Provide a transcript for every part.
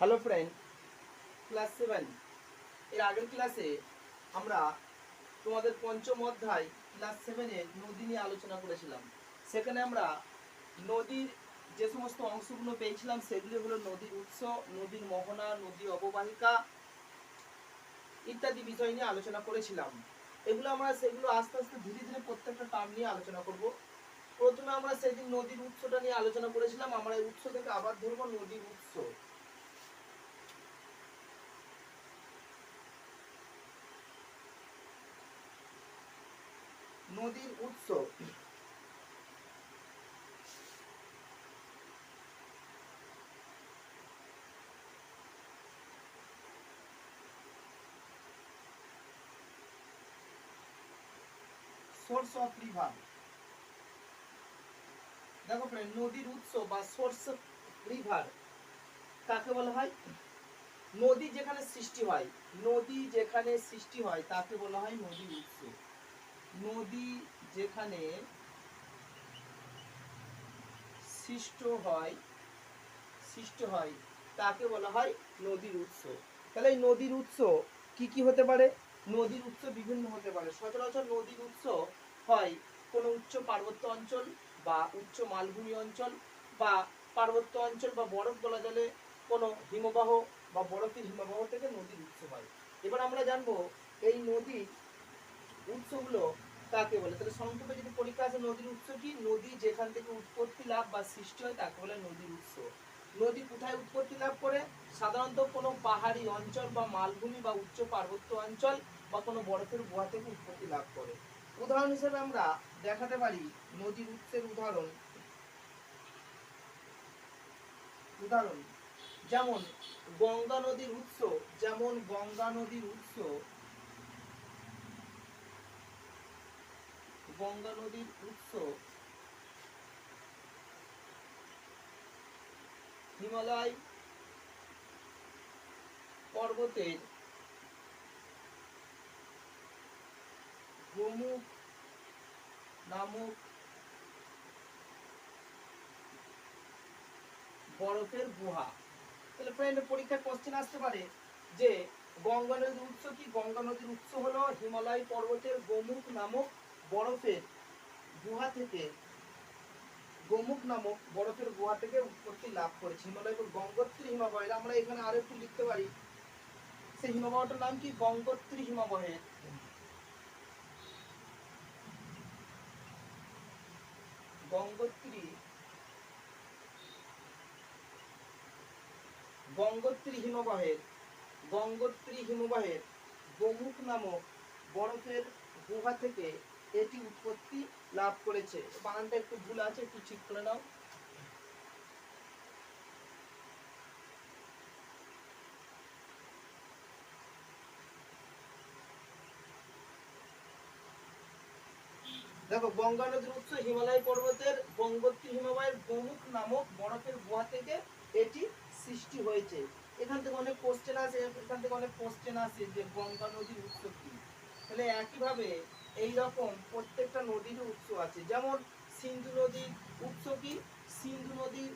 Hello friend, class 7 এর আগের ক্লাসে আমরা তোমাদের পঞ্চম অধ্যায় ক্লাস 7 এর নদী নিয়ে আলোচনা করেছিলাম। সেখানে আমরা নদীর যে সমস্ত অংশগুলো পেয়েছিলাম সেগুলি হলো নদীর উৎস, নদীর মোহনা, নদীর অববাহিকা ইত্যাদি বিষয় নিয়ে আলোচনা করেছিলাম। সেগুলো আস্তে আস্তে ধীরে ধীরে প্রত্যেকটা টার্ম নিয়ে আলোচনা করব। প্রথমে আমরা সেদিন নদীর উৎসটা নিয়ে আলোচনা করেছিলাম। আমরা এই উৎস থেকে আবার ধরবো নদীর উৎস। নদীর উৎস সোর্স অফ রিভার। দেখো ফ্রেন্ড, নদীর উৎস বা সোর্স অফ রিভার কাকে বলা হয়? নদী যেখানে সৃষ্টি হয়, নদী যেখানে সৃষ্টি হয় তাকে বলা হয় নদীর উৎস। নদী যেখানে সৃষ্ট হয় তাকে বলা হয় নদীর উৎস। তাহলে এই নদীর উৎস কি কি হতে পারে? নদীর উৎস বিভিন্ন হতে পারে। সচরাচর নদীর উৎস হয় কোনো উচ্চ পার্বত্য অঞ্চল বা উচ্চ মালভূমি অঞ্চল বা পার্বত্য অঞ্চল বা বরফ গলা জলে কোনো হিমবাহ বা বরফের হিমবাহ থেকে নদীর উৎস হয়। এবার আমরা জানবো এই নদীর উৎসগুলো কাকে বলে। তাহলে সংক্ষেপে যদি পরীক্ষা আসে, নদীর উৎস কি? নদী যেখান থেকে উৎপত্তি লাভ বা সৃষ্টি হয় তাকে বলে নদীর উৎস। নদী কোথায় উৎপত্তি লাভ করে? সাধারণত কোনো পাহাড়ি অঞ্চল বা মালভূমি বা উচ্চ পার্বত্য অঞ্চল বা কোনো বরফের গুহা থেকে উৎপত্তি লাভ করে। উদাহরণ হিসেবে আমরা দেখাতে পারি নদীর উৎসের উদাহরণ যেমন গঙ্গা নদীর উৎস। গঙ্গা নদীর উৎস হিমালয় পর্বতের গোমুখ নামক বরফের গুহা। তাহলে ফ্রেন্ড, পরীক্ষায় কোশ্চেন আসতে পারে যে গঙ্গা নদীর উৎস কি? গঙ্গা নদীর উৎস হলো হিমালয় পর্বতের গোমুখ নামক বরফের গুহা থেকে উৎপত্তি লাভ করেছে। হিমালয় গঙ্গোত্রী হিমবাহের, আমরা এখানে আরো একটু লিখতে পারি, সেই হিমবাহটার নাম কি? গঙ্গোত্রী হিমবাহের। গঙ্গোত্রী হিমবাহের গোমুখ নামক বরফের গুহা থেকে এটি উৎপত্তি লাভ করেছে। বানানটা একটু ভুল আছে, একটু ঠিক করে নাও। দেখো, গঙ্গা নদীর উৎস হিমালয় পর্বতের গঙ্গোত্রী হিমবাহের গোমুখ নামক বরফের গুহা থেকে এটি সৃষ্টি হয়েছে। এখান থেকে অনেক কোশ্চেন আসে যে গঙ্গা নদীর উৎস কি। তাহলে একইভাবে এইরকম প্রত্যেকটা নদীর উৎস আছে। যেমন সিন্ধু নদীর উৎস কি? সিন্ধু নদীর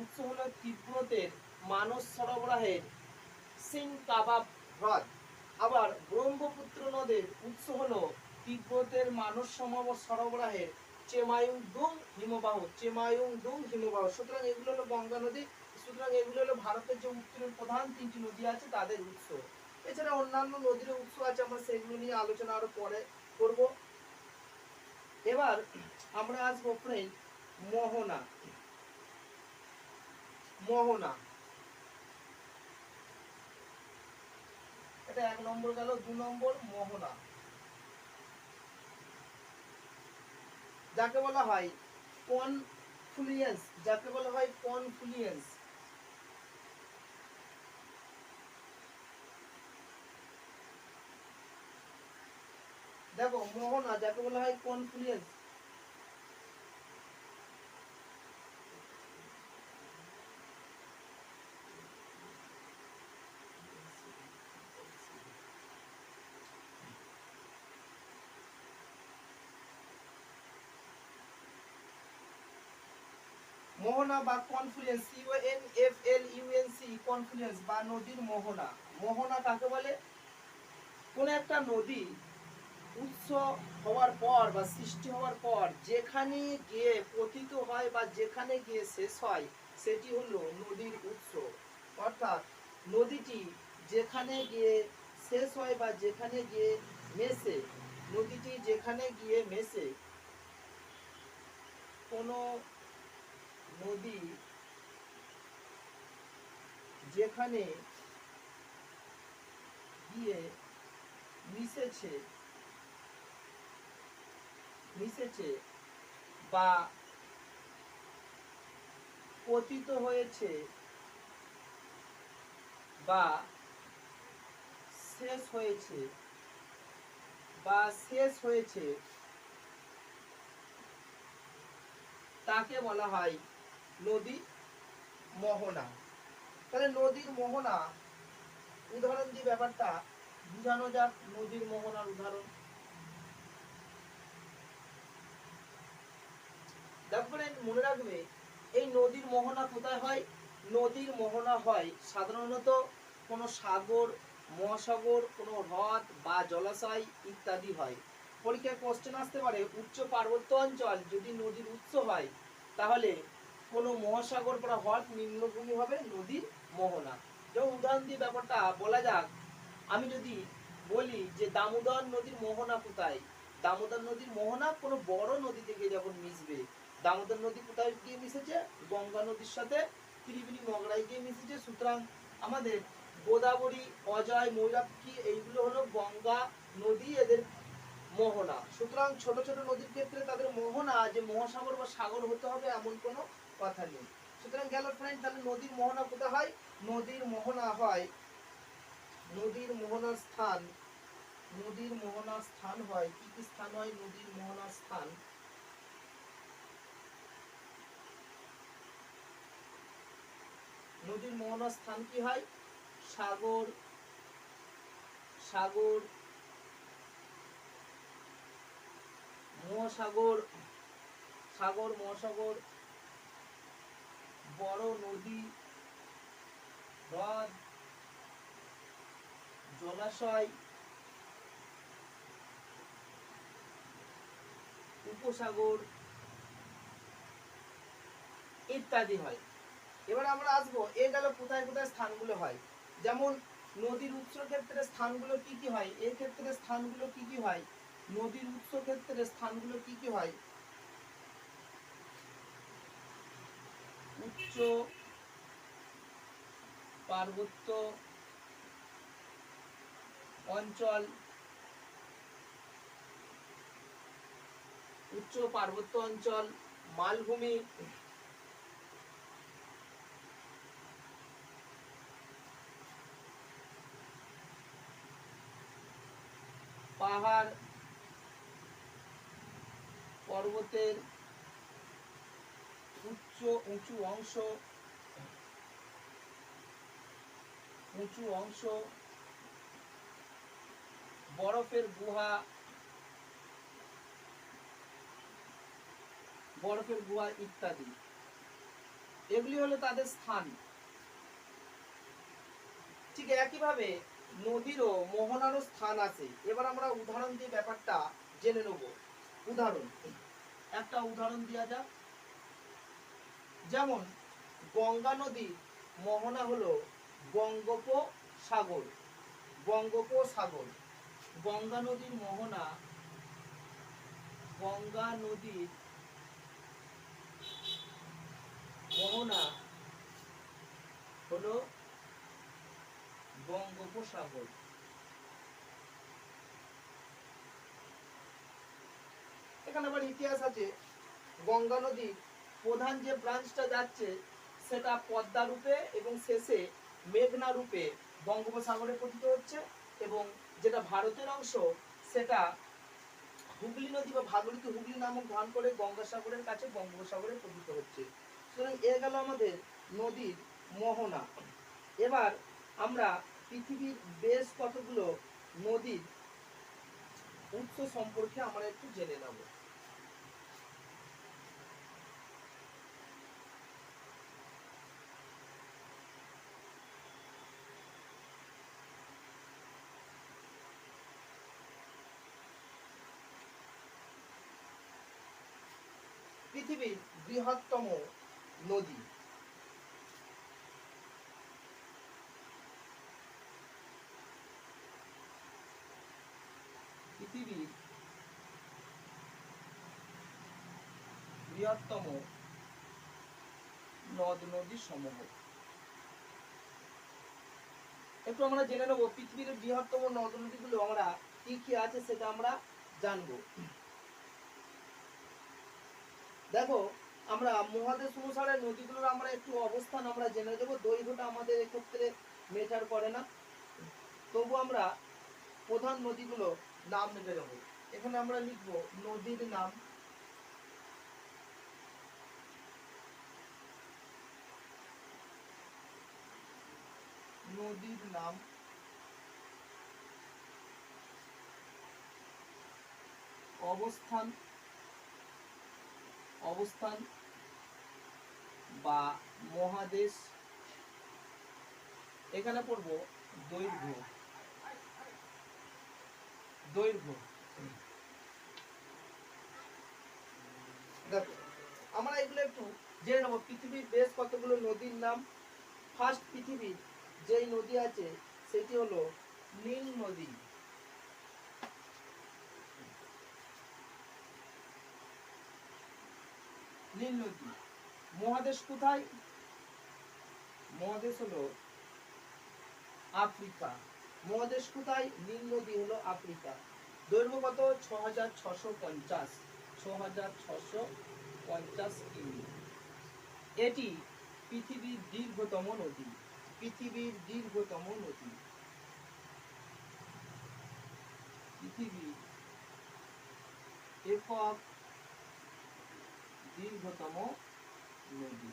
উৎস হলো তিব্বতের মানস সরবরাহের সিংকাবাব হ্রদ। আবার ব্রহ্মপুত্র নদের উৎস হলো তিব্বতের মানস সরবরাহের চেমায়ুংদুং হিমবাহ। সুতরাং এগুলো হলো গঙ্গা নদী। সুতরাং এগুলো হলো ভারতের যে উত্তরের প্রধান তিনটি নদী আছে তাদের উৎস। এছাড়া অন্যান্য নদীর উৎস আছে, আমরা সেগুলো নিয়ে আলোচনা আরো পরে করব। এবার আমরা আসবো ফ্রেন্ড মোহনা। এটা 1 নম্বর গেল। 2 নম্বর মোহনা, যাকে বলা হয় কনফ্লুয়েন্স। দেখো, মোহনা যাকে বলা হয় কনফ্লুয়েন্স। মোহনা বা কনফ্লুয়েন্স, CONFLUENC, কনফ্লুয়েন্স বা নদীর মোহনা। মোহনা কাকে বলে? কোন একটা নদী উৎস হওয়ার পর বা সৃষ্টি হওয়ার পর যেখানে গিয়ে পতিত হয় বা যেখানে গিয়ে শেষ হয় সেটি হলো নদীর উৎস। অর্থাৎ নদীটি যেখানে গিয়ে শেষ হয় বা যেখানে গিয়ে মেশে, নদীটি যেখানে গিয়ে মেশে, কোনো নদী যেখানে গিয়ে মিশেছে মিশেছে বা পতিত হয়েছে বা শেষ হয়েছে তাকে বলা হয় নদী মোহনা। তাহলে নদীর মোহনা উদাহরণ দিয়ে ব্যাপারটা বুঝানো যাক। নদীর মোহনার উদাহরণ দেখবেন, মনে রাখবে এই নদীর মোহনা কোথায় হয়? নদীর মোহনা হয় সাধারণত কোনো সাগর, মহাসাগর, কোনো হ্রদ বা জলাশয় ইত্যাদি হয়। পরীক্ষায় কোশ্চেন আসতে পারে উচ্চ পার্বত্য অঞ্চল যদি নদীর উৎস হয় তাহলে কোনো মহাসাগর বা হ্রদ, নিম্নভূমি হবে নদীর মোহনা। যেমন উদাহরণ দিয়ে ব্যাপারটা বলা যাক, আমি যদি বলি যে দামোদর নদীর মোহনা কোথায়? দামোদর নদীর মোহনা কোনো বড় নদী থেকে যখন মিশবে। দামোদর নদী কোথায় গিয়ে মিশেছে? গঙ্গা নদীর সাথে ত্রিবেণী মগরায় গিয়ে মিশেছে। সুতরাং আমাদের গোদাবরী, অজয়, ময়ূরাক্ষী এইগুলো হলো গঙ্গা নদী, এদের মোহনা। সুতরাং ছোট ছোট নদীর ক্ষেত্রে তাদের মোহনা যে মহাসাগর বা সাগর হতে হবে এমন কোনো কথা নেই। সুতরাং গেল ফ্রেন্ড, তাহলে নদীর মোহনা কোথায় হয়? নদীর মোহনা হয়, নদীর মোহনার স্থান, নদীর মোহনার স্থান হয়, কি কি স্থান হয় নদীর মোহনার স্থান? নদীর মোহনার স্থান কি হয়? সাগর, সাগর, মহাসাগর, সাগর, মহাসাগর, বড় নদী, হ্রদ, জলাশয়, উপসাগর ইত্যাদি হয়। এবার আমরা আসবো এ গেল কোথায় কোথায় স্থানগুলো হয়। যেমন নদীর উৎস ক্ষেত্রে স্থানগুলো কি কি হয়? এই ক্ষেত্রে স্থানগুলো কি কি হয়? নদীর উৎস ক্ষেত্রে স্থানগুলো কি কি হয়? উচ্চ পার্বত্য অঞ্চল, উচ্চ পার্বত্য অঞ্চল, মালভূমি, পাহাড় পর্বতের উঁচু অংশ, বরফের গুহা, ইত্যাদি। এগুলি হলো তাদের স্থান। ঠিক একইভাবে নদীরও মোহনারও স্থান আছে। এবার আমরা উদাহরণ দিয়ে ব্যাপারটা জেনে নেব। উদাহরণ, একটা উদাহরণ দেওয়া যাক। যেমন গঙ্গা নদীর মোহনা হলো বঙ্গোপসাগর। বঙ্গোপসাগর, গঙ্গা নদীর মোহনা, গঙ্গা নদীর মোহনা হলো বঙ্গোপসাগর। এখানে আবার ইতিহাস আছে। গঙ্গা নদীর প্রধান যে ব্রাঞ্চটা যাচ্ছে সেটা পদ্মা রূপে এবং শেষে মেঘনা রূপে বঙ্গোপসাগরে পতিত হচ্ছে, এবং যেটা ভারতের অংশ সেটা হুগলি নদী বা ভাগীরথী হুগলি নামক ধারণ করে গঙ্গাসাগরের কাছে বঙ্গোপসাগরে পতিত হচ্ছে। সুতরাং এ গেল আমাদের নদীর মোহনা। এবার আমরা পৃথিবীর বেশ কতগুলো নদীর উৎস সম্পর্কে আমরা একটু জেনে নেব। পৃথিবীর বৃহত্তম নদী। পৃথিবীর বৃহত্তম নদ নদী সমূহ। একটু আমরা জেনে নেবো পৃথিবীর বৃহত্তম নদ নদীগুলো আমরা কি কি আছে সেটা আমরা জানবো। দেখো আমরা মহাদেশ অনুসারে নদীগুলোর আমরা একটু অবস্থান আমরা জেনে দেবো। দৈর্ঘ্যটা আমাদের এক্ষেত্রে মেটার করে না, তবু আমরা প্রধান নদীগুলো নাম লিখে দেবো। এখানে আমরা লিখবো নদীর নাম, নদীর নাম, অবস্থান, অবস্থান বা মহাদেশ, এখানে পড়বো দৈর্ঘ্য, দৈর্ঘ্য। দেখো আমরা এগুলো একটু জেনে নেবো। পৃথিবীর বেশ কতগুলো নদীর নাম। ফার্স্ট পৃথিবীর যেই নদী আছে সেটি হলো নীল নদী। নীল নদী। মহাদেশ কোথায়? মহাদেশ হলো আফ্রিকা। মহাদেশ কোথায়? নীল নদী হলো আফ্রিকা। দৈর্ঘ্য কত? 6650, 6650 কিমি। এটি পৃথিবীর দীর্ঘতম নদী। পৃথিবীর দীর্ঘতম নদী। পৃথিবীর একক দীর্ঘতম নদী।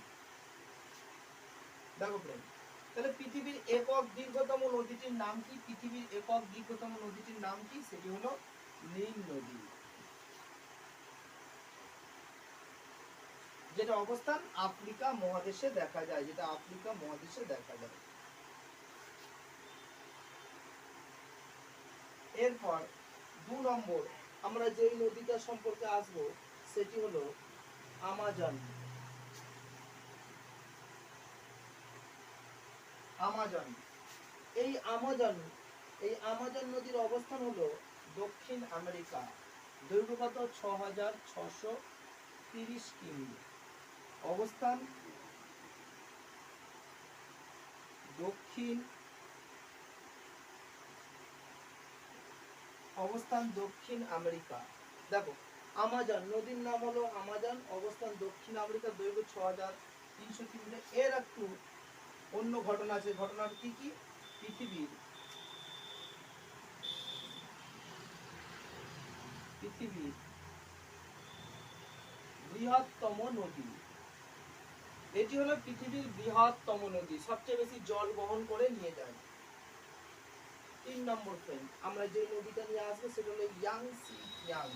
দেখো ফ্রেন্ড, তাহলে পৃথিবীর একক দীর্ঘতম নদীটির নাম কি? পৃথিবীর একক দীর্ঘতম নদীটির নাম কি? সেটি হলো নীল নদী, যেটা অবস্থান আফ্রিকা মহাদেশে দেখা যায়, যেটা আফ্রিকা মহাদেশে দেখা যায়। এরপর 2 নম্বর আমরা যেই নদীটা সম্পর্কে আসবো সেটি হলো আমাজন। আমাজন। এই আমাজন, এই আমাজন নদীর অবস্থান হলো দক্ষিণ আমেরিকা। দৈর্ঘ্য কত? 6630 কিমি। অবস্থান দক্ষিণ, অবস্থান দক্ষিণ আমেরিকা। দেখো আমাজন নদীর নাম হলো আমাজন, অবস্থান দক্ষিণ আমেরিকা, দৈর্ঘ্য 6300 কিমি। এর একটু অন্য ঘটনা আছে। ঘটনার কি কি? পৃথিবীর পৃথিবীর বৃহত্তম নদী। এটি হলো পৃথিবীর বৃহত্তম নদী, সবচেয়ে বেশি জল বহন করে নিয়ে যায়। 3 নম্বর ফ্রেন্ড আমরা যে নদীটা নিয়ে আসবো সেটা হলো ইয়াংসি কিয়াং।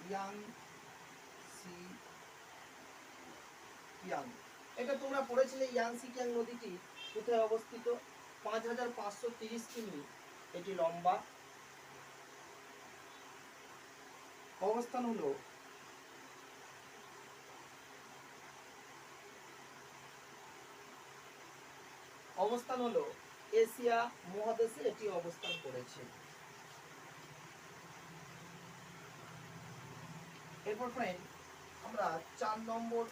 ইয়াংসি কিয়াং, এটা তোমরা পড়েছিলে। ইয়াংসি কিয়াং নদীটি কোথায় অবস্থিত? 5530 কিমি এটি লম্বা। অবস্থান হলো এশিয়া মহাদেশে এটি অবস্থান করেছে। এরপর ফ্রেন্ড আমরা 4 নম্বর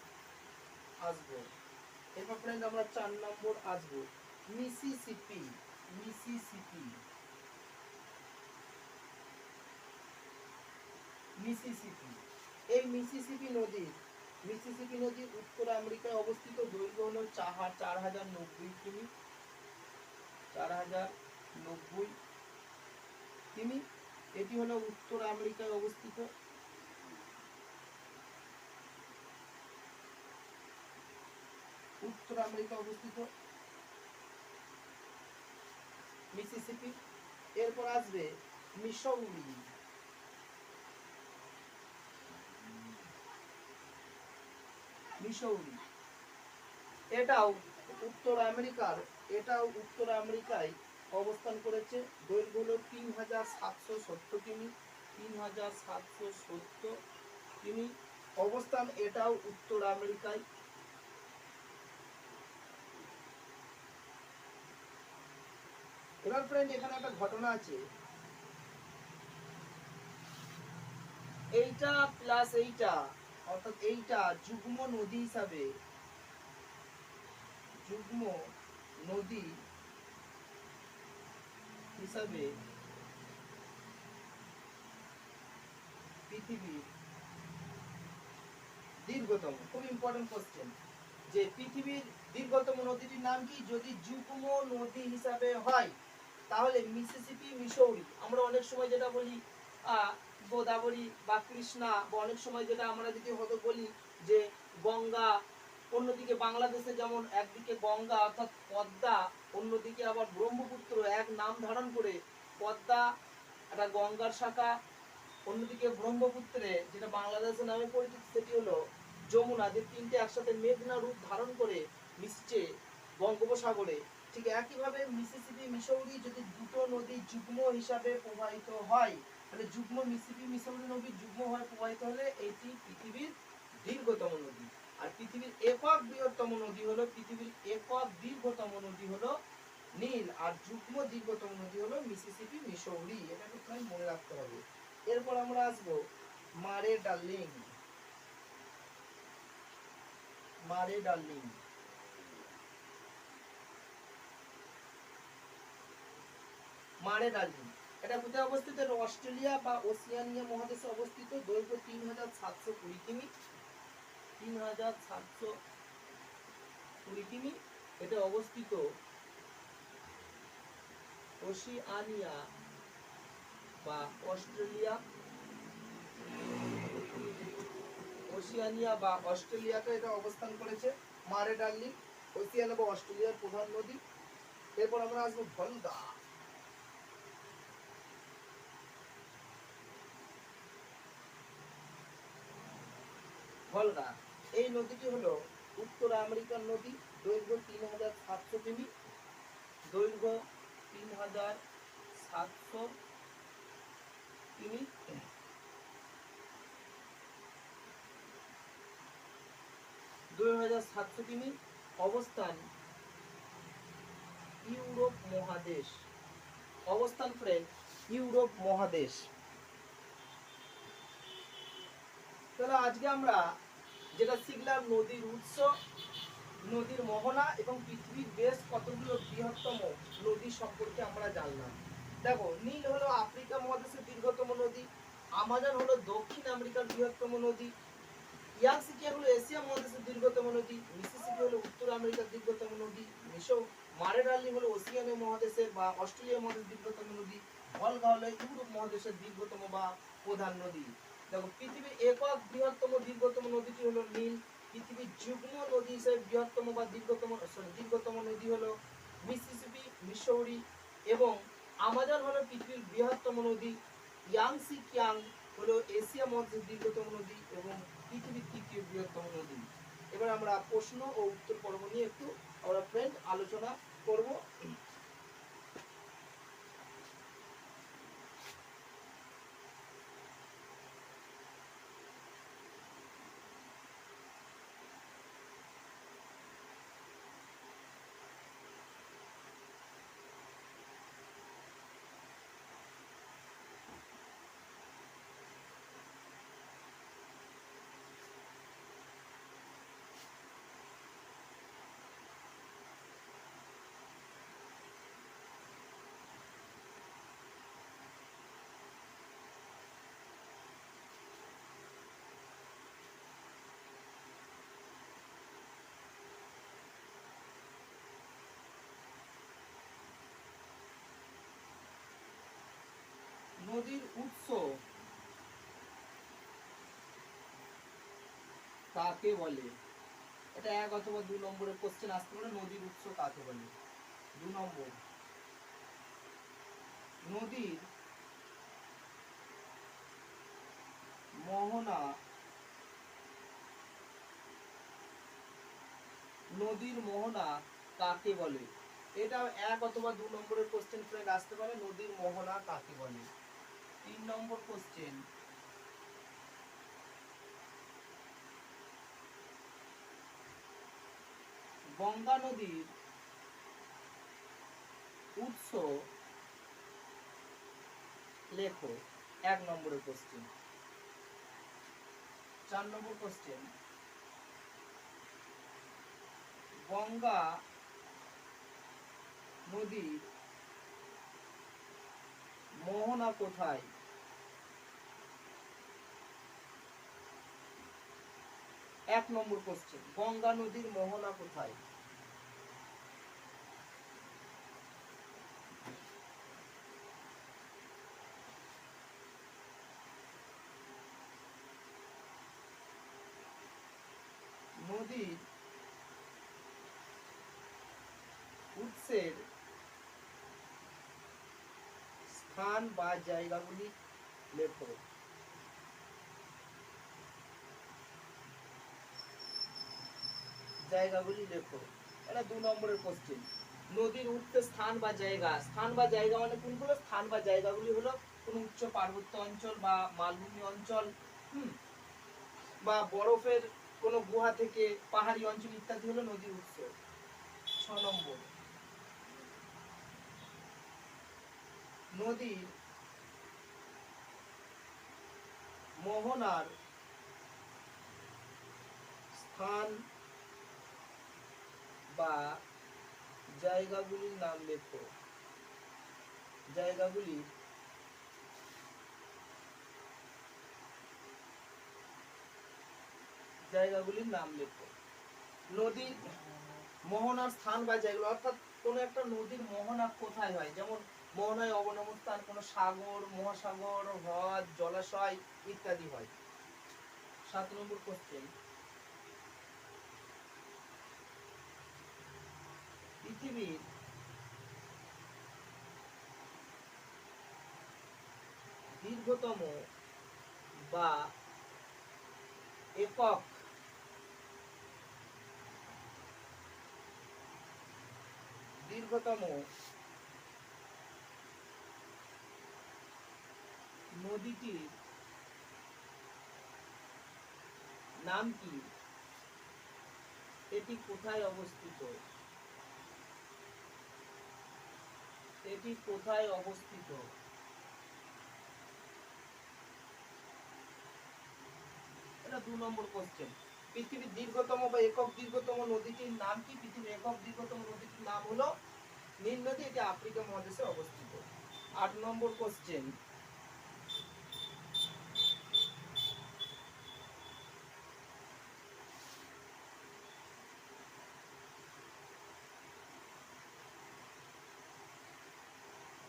আসবো। মিসিসিপি। মিসিসিপি। মিসিসিপি। এই মিসিসিপি নদী উত্তর আমেরিকায় অবস্থিত। দৈর্ঘ্য হলো 4090 কিমি। 4090 কিমি। এটি হলো উত্তর আমেরিকায় অবস্থিত। উত্তর আমেরিকা অবস্থিত মিসিসিপি। এরপর আসবে মিসৌরি। মিসৌরি এটাও উত্তর আমেরিকায় অবস্থান করেছে। দৈর্ঘ্য হলো 3770 কিমি। 3770 কিমি। অবস্থান এটাও উত্তর আমেরিকায়। এবার ফ্রেন্ড এখানে একটা ঘটনা আছে, এইটা প্লাস এইটা অর্থাৎ এইটা যুগ্ম নদী হিসাবে, যুগ্ম নদী হিসাবে পৃথিবীর দীর্ঘতম, খুব ইম্পর্টেন্ট কোশ্চেন, যে পৃথিবীর দীর্ঘতম নদীটির নাম কি? যদি যুগ্ম নদী হিসাবে হয় তাহলে মিসিসিপি, মিসৌরি। আমরা অনেক সময় যেটা বলি গোদাবরী বা কৃষ্ণা, বা অনেক সময় যেটা আমরা যদি হয়তো বলি যে গঙ্গা, অন্যদিকে বাংলাদেশে যেমন একদিকে গঙ্গা অর্থাৎ পদ্মা, অন্যদিকে আবার ব্রহ্মপুত্র, এক নাম ধারণ করে পদ্মা একটা গঙ্গার শাখা, অন্যদিকে ব্রহ্মপুত্রে যেটা বাংলাদেশের নামে পরিচিত সেটি হলো যমুনা, যে তিনটে একসাথে মেঘনা রূপ ধারণ করে মিশছে বঙ্গোপসাগরে। ঠিক একইভাবে মিসিসিপি, মিসৌরি যদি দুটো নদী যুগ্ম হিসাবে প্রবাহিত হয়, তাহলে যুগ্ম মিসিসিপি, মিসৌরি নদী যুগ্ম হয়ে প্রবাহিত হলে এটি পৃথিবীর দীর্ঘতম নদী। আর পৃথিবীর একক বৃহত্তম নদী হলো, পৃথিবীর একক দীর্ঘতম নদী হলো নীল, আর যুগ্ম দীর্ঘতম নদী হলো মিসিসিপি, মিসৌরি। এটা একটু মনে রাখতে হবে। এরপর আমরা আসবো মারে ডার্লিং। মারে ডার্লিং, মারে ডার্লিং এটা কোথায় অবস্থিত? এটা অস্ট্রেলিয়া বা ওসিয়ানিয়া মহাদেশে অবস্থিত। দৈর্ঘ্য 3720 কিমি, 3720 কিমি। এটা অবস্থিত ওসিয়ানিয়া বা অস্ট্রেলিয়া, ওসিয়ানিয়া বা অস্ট্রেলিয়াতে এটা অবস্থান করেছে। মারে ডার্লিং ওসিয়ানা বা অস্ট্রেলিয়ার প্রধান নদী। এরপর আমরা আসবো ভলগা। ভলগা এই নদীটি হলো উত্তর আমেরিকার নদী। দৈর্ঘ্য 3700 কিমি, দৈর্ঘ্য 3700 কিমি। 2700 কিমি। অবস্থান ইউরোপ মহাদেশ। অবস্থান ফ্রেন্ড ইউরোপ মহাদেশ। তাহলে আজকে আমরা যেটা শিখলাম নদীর উৎস, নদীর মোহনা এবং পৃথিবীর বেশ কতগুলো বৃহত্তম নদী সম্পর্কে আমরা জানলাম। দেখো, নীল হলো আফ্রিকা মহাদেশের দীর্ঘতম নদী, আমাজন হলো দক্ষিণ আমেরিকার বৃহত্তম নদী, ইয়াংসি হলো এশিয়া মহাদেশের দীর্ঘতম নদী, মিসিসিপি হলো উত্তর আমেরিকার দীর্ঘতম নদী, মারে ডার্লিং হলো ওসিয়ানিয়া মহাদেশের বা অস্ট্রেলিয়া মহাদেশের দীর্ঘতম নদী, ভলগা হলো ইউরোপ মহাদেশের দীর্ঘতম বা প্রধান নদী। দেখো, পৃথিবীর একক বৃহত্তম দীর্ঘতম নদীটি হলো নীল। পৃথিবীর যুগ্ম নদী হিসেবে বৃহত্তম বা দীর্ঘতম নদী হলো মিসিসিপি, মিসৌরি, এবং আমাজন হলো পৃথিবীর বৃহত্তম নদী। ইয়াংসি হলো এশিয়া মহাদেশের দীর্ঘতম নদী এবং পৃথিবীর তৃতীয় বৃহত্তম নদী। এবার আমরা প্রশ্ন ও উত্তর পর্ব নিয়ে একটু আমরা ফ্রেন্ড আলোচনা করব। নদীর উৎস কাকে বলে? এটা 1 অথবা 2 নম্বরের কোশ্চেন আসতে পারে। নদীর উৎস কাকে বলে? 2 নম্বর, নদীর মোহনা, নদীর মোহনা কাকে বলে? এটা 1 অথবা 2 নম্বরের কোশ্চেন ফ্রেন্ড আসতে পারে। নদীর মোহনা কাকে বলে? 3 নম্বর কোশ্চেন, গঙ্গা নদীর উৎস লেখো। 1 নম্বরের কোশ্চেন। 4 নম্বর কোশ্চেন, গঙ্গা নদীর মোহনা কোথায়? 1 নম্বর কোশ্চেন, গঙ্গা নদীর মোহনা কোথায়? নদীর উৎসের স্থান বা জায়গাগুলি লেখো। জায়গাগুলি লেখো। এটা 2 নম্বরের কোশ্চেন। নদীর উৎসের স্থান বা জায়গা, স্থান বা জায়গা মানে কোনগুলো? স্থান বা জায়গাগুলি হলো কোন উচ্চ পার্বত্য অঞ্চল বা মালভূমি অঞ্চল, বা বরফের কোন গুহা থেকে পাহাড়ি অঞ্চল ইত্যাদি হলো নদীর উৎস। 6 নম্বর, নদীর মোহনার স্থান বা জায়গাগুলির নাম লেখো। জায়গাগুলির নাম লেখো। নদীর মোহনার স্থান বা জায়গা, অর্থাৎ কোন একটা নদীর মোহনা কোথায় হয়, যেমন মোহনায় অবনমস্থান কোন সাগর, মহাসাগর, হ্রদ, জলাশয় ইত্যাদি হয়। 7 নম্বর কোশ্চেন, পৃথিবীর দীর্ঘতম বা একক নদীটির নাম কি? এটি কোথায় অবস্থিত? এটি কোথায় অবস্থিত? এটা 2 নম্বর কোশ্চেন। পৃথিবীর দীর্ঘতম বা একক দীর্ঘতম নদীটির নাম কি? পৃথিবীর একক দীর্ঘতম নদীটির নাম হলো নীল নদী, এটি আফ্রিকা মহাদেশে অবস্থিত। 8 নম্বর কোশ্চেন,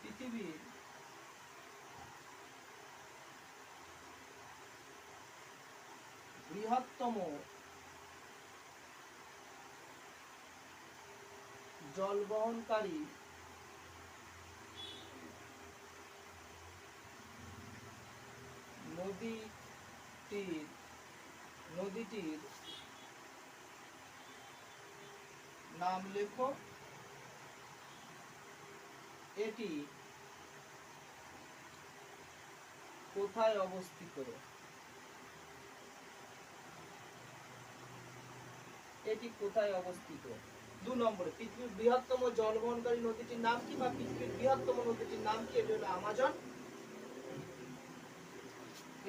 পৃথিবীর বৃহত্তম জলবহনকারী নদীটির নাম লেখো। এটি কোথায় অবস্থিত? এটি কোথায় অবস্থিত? 2 নম্বরে, পৃথিবীর বৃহত্তম জলবহনকারী নদীটির নাম কি, বা পৃথিবীর বৃহত্তম নদীটির নাম কি? এটি হলো আমাজন।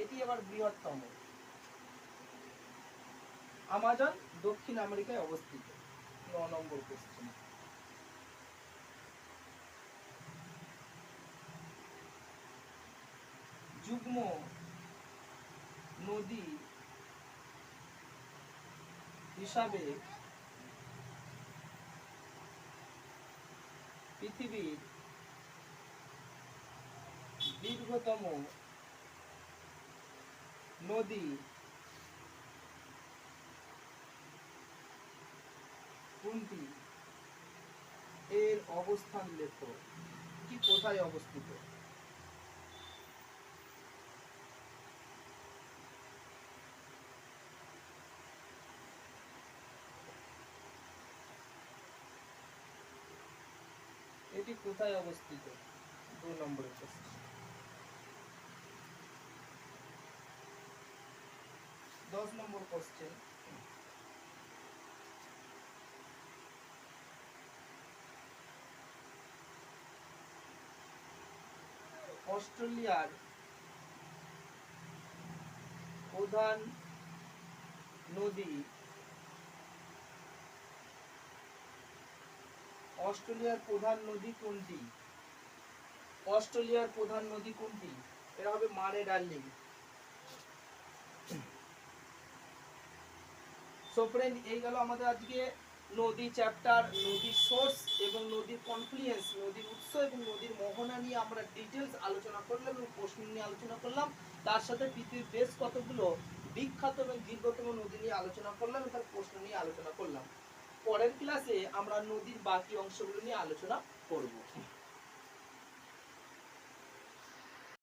এটি আবার বৃহত্তম। আমাজন দক্ষিণ আমেরিকায় অবস্থিত। 9 নম্বর কোশ্চেন, যুগ্ম নদী হিসাবে পৃথিবীর দীর্ঘতম নদী কোনটি? এর অবস্থান লেখো। কি কোথায় অবস্থিত? এটি কোথায় অবস্থিত? 2 নম্বরের প্রশ্ন। 10 নম্বর কোশ্চেন, অস্ট্রেলিয়ার প্রধান নদী, অস্ট্রেলিয়ার প্রধান নদী কোনটি? অস্ট্রেলিয়ার প্রধান নদী কোনটি? এটা হবে মারে ডার্লিং। সো ফ্রেন্ড, এই গেল আমাদের আজকে নদী চ্যাপ্টার, নদীর সোর্স এবং নদীর কনফ্লুয়েন্স, নদীর উৎস এবং নদীর মোহনা নিয়ে আমরা ডিটেলস আলোচনা করলাম এবং প্রশ্ন নিয়ে আলোচনা করলাম। তার সাথে পৃথিবীর বেশ কতগুলো বিখ্যাত এবং দীর্ঘতম নদী নিয়ে আলোচনা করলাম এবং তার প্রশ্ন নিয়ে আলোচনা করলাম। পরের ক্লাসে আমরা নদীর বাকি অংশগুলো নিয়ে আলোচনা করব।